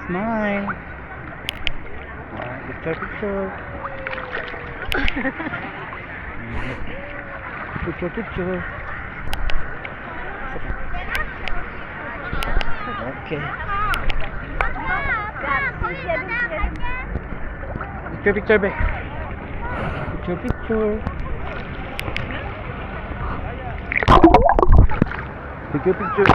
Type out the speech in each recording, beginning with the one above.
Smile. Picture, picture. Picture, picture. Okay. Picture, picture, be. Picture, picture. Picture, picture.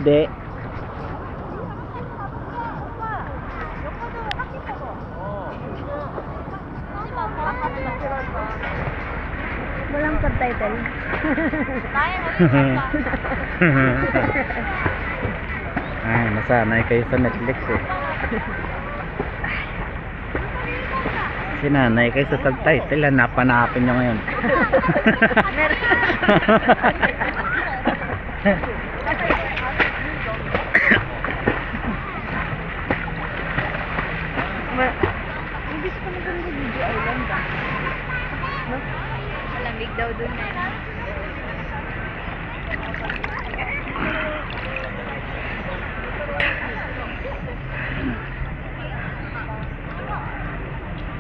De. Walang subtitle. Ay, nasanay kayo sa Netflix eh. Sinanay kayo sa subtitle, hanap-hanapin nyo ngayon. Hindi ko na ganda video island ba? No? Malamig daw dun na.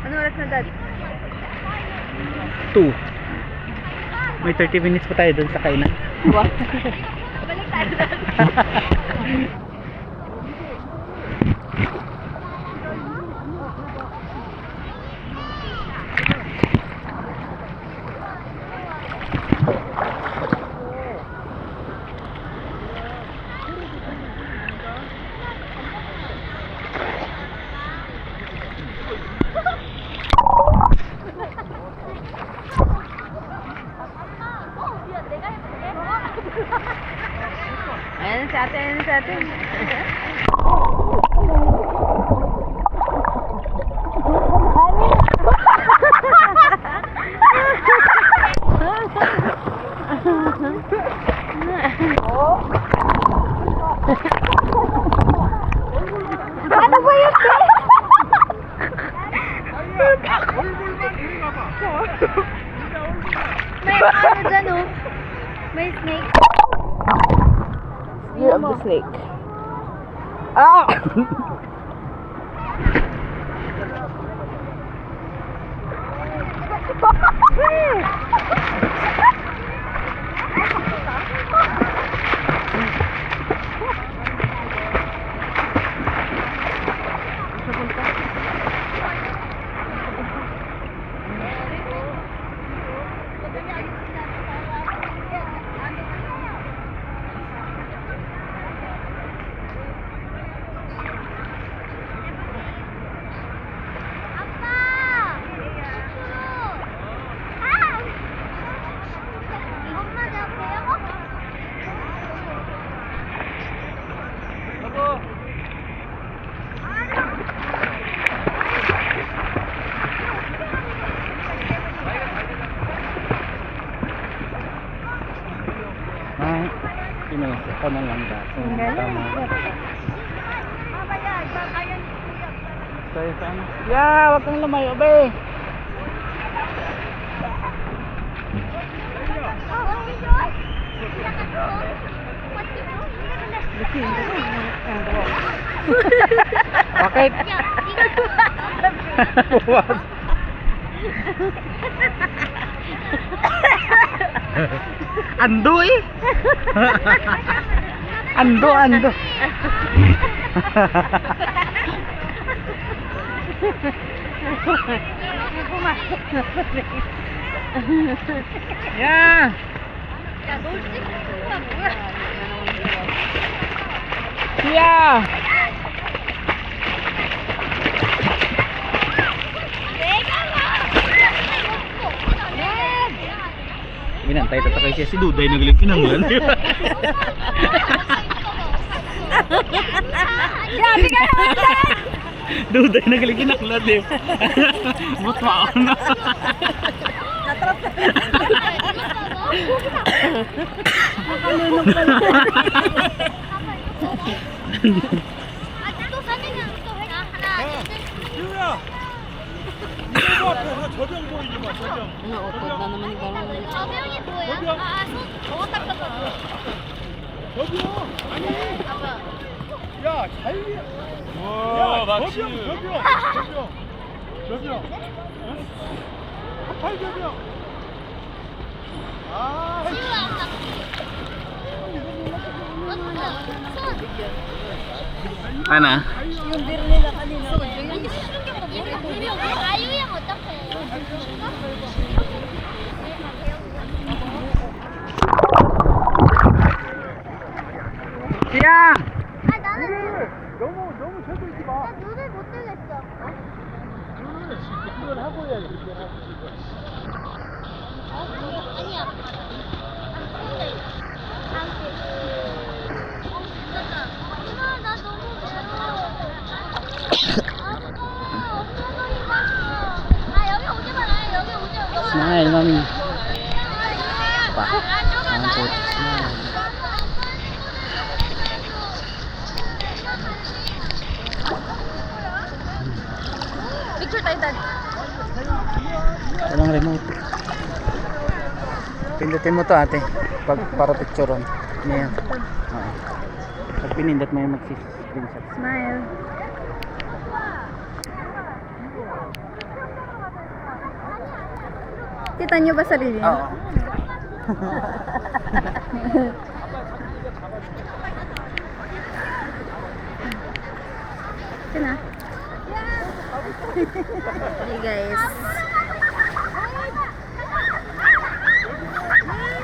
Ano oras na, Dad? 2. May 30 minutes pa tayo dun sa kainan. What? Balik tayo, Dad. Ayan sa atin, ayan sa atin. Ano ba yun? May ano dyan, oh. May snake. Year of the snake. Ah! Pinasa ka na lang dati. Tama. Sa'yo saan? Yeah, wag kang lumayo, be. Bakit? Ando eh. Ando. Yeah. Yeah. Binantay tatakay siya si Duday nagaling kinanglan. Grabe ka naman, Dad! Duday nagaling kinanglan eh. Buto ako na. Natrap 또 사진은 또 하나, 둘, 셋. 지우야! 이거 앞에서 저병 보이지 마, 저병. 저병이 뭐야? 저거 닦아서. 저병! 아니! 봐봐. 야, 자유야! 와, 야, 마치. 저병! 팔 저병! 아, 지우야, 엄마. Ano? 아유양 어떡해? Siya! 아 나는 너무 쳐도 있지 마. 나 눈을 못 뜨겠어. 이걸 하고 해야지, 아니야. 안 돼. 엄마 나 너무 외로워. 아빠 엄마가 힘들어. 아 여기 오지 마. 여기 오지 마. Smile, mami. 아, Ang puti, smile. Picture tayo dad. Walang remote. Pindutin mo to ate. Pag para pictureon. Niya. Oo. Pag pinindot mo yung mag-screenshot. Smile. Kita niyo ba sarili niyo? Oo. Ito na. Hey guys.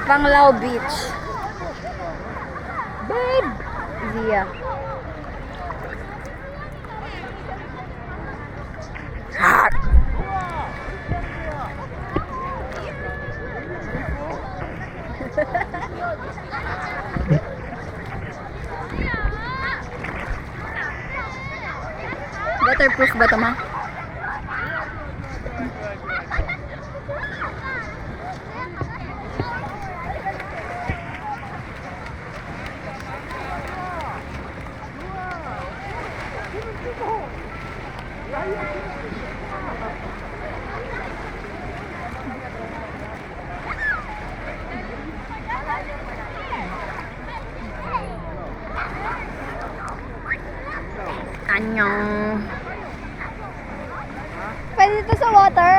Panglao Beach. Babe! Zia. Waterproof ba ito, ma? Anyong. Pwede dito sa water?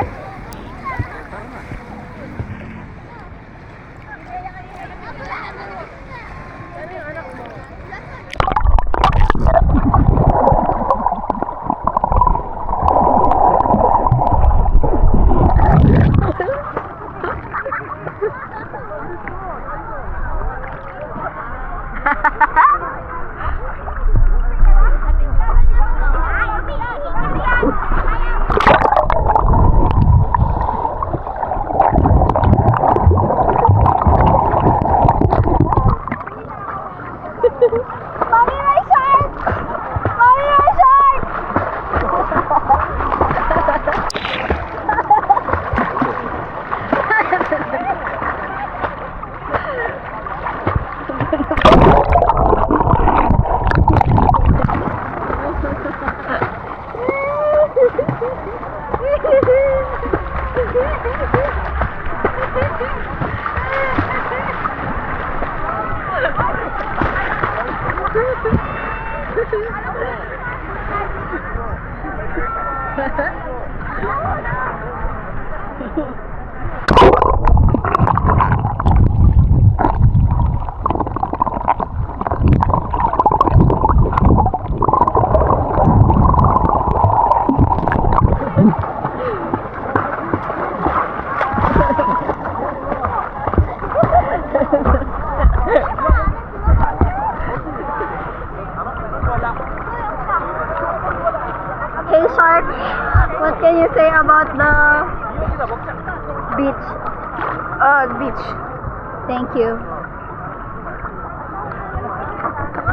Mommy, my shark! Mommy, my shark! Hey Shark, what can you say about the beach? Beach. Thank you.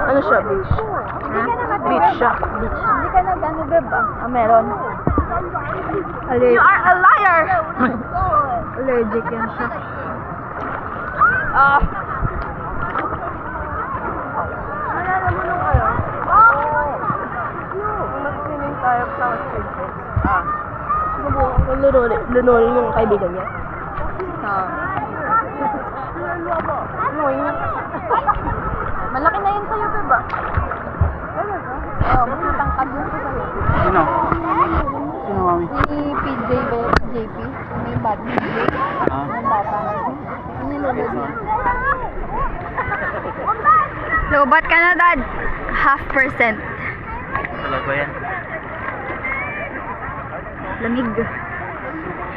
Ano siya, beach? Ha? Beach siya. Beach. Hindi ka nag-ano, diba? Ah, meron. Allergic. You are a liar! Allergic yan siya. Ah! Nalala mo nung ano? Nung nag-swimming tayo sa Princess. Ah. Lunurin yung kaibigan niya. Ah. Ano yun? Malaki na yun sa'yo, diba? Oo, mas matangkad yun sa'yo. Sino? Sino, mami? Si PJ ba yun? JP? May bad PJ? Ah. Ang bata. Ang nilulod niya. Lobat ka na, Dad. 0.5%. Talaga yan. Lamig.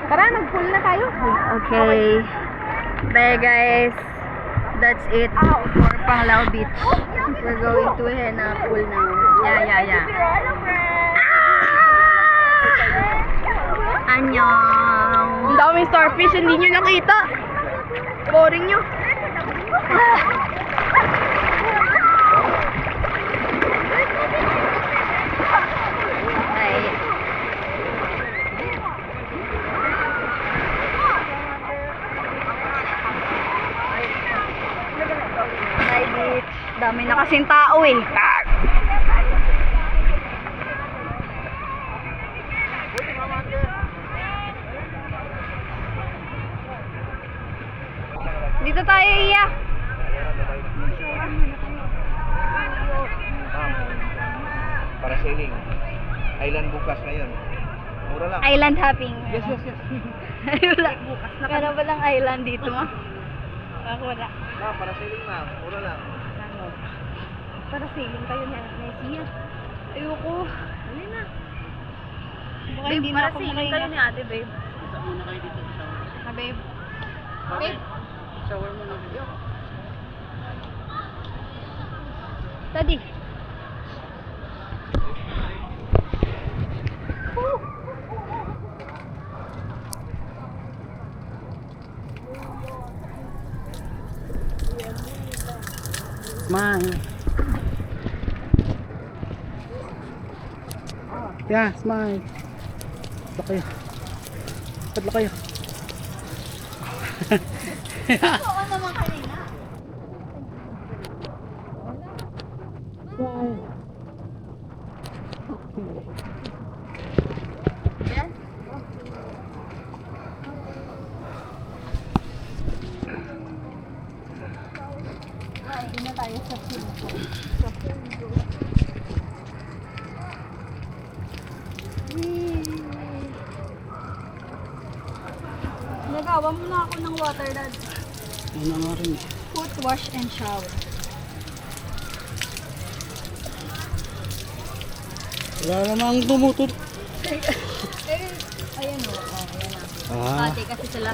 Tara, mag-pool na tayo. Okay. Bye, guys. That's it for Panglao Beach. We're going to Hena pool now. Yeah. Annyeong. Ang daming starfish, hindi nyo nakita. Boring nyo. Bye. Bye, beach. Dami na kasing tao eh. Dito tayo, Iya. Para sailing. Island bukas ngayon. Mura lang. Island hopping. Yes. Wala. Meron ba lang island dito, ma? Ako wala. Para sailing na. Mura lang. Para sailing kayo na Messi. Ayoko. Dali na. Baka hindi na ako makahinga. Ni ate, babe. Isa muna kayo dito sa shower. Ha, babe? Babe? Shower muna kayo. Daddy. Smile. Yeah, smile. Padla kayo. Padla kayo. Oo naman kanina. Smile. Yan. Hindi na tayo sa pool. Nagawa mo na ako ng water, Dad. Ano nga rin eh. Foot wash and shower. Wala namang tumutut. Ayan o. Ayan na. Ah. Ate kasi sila.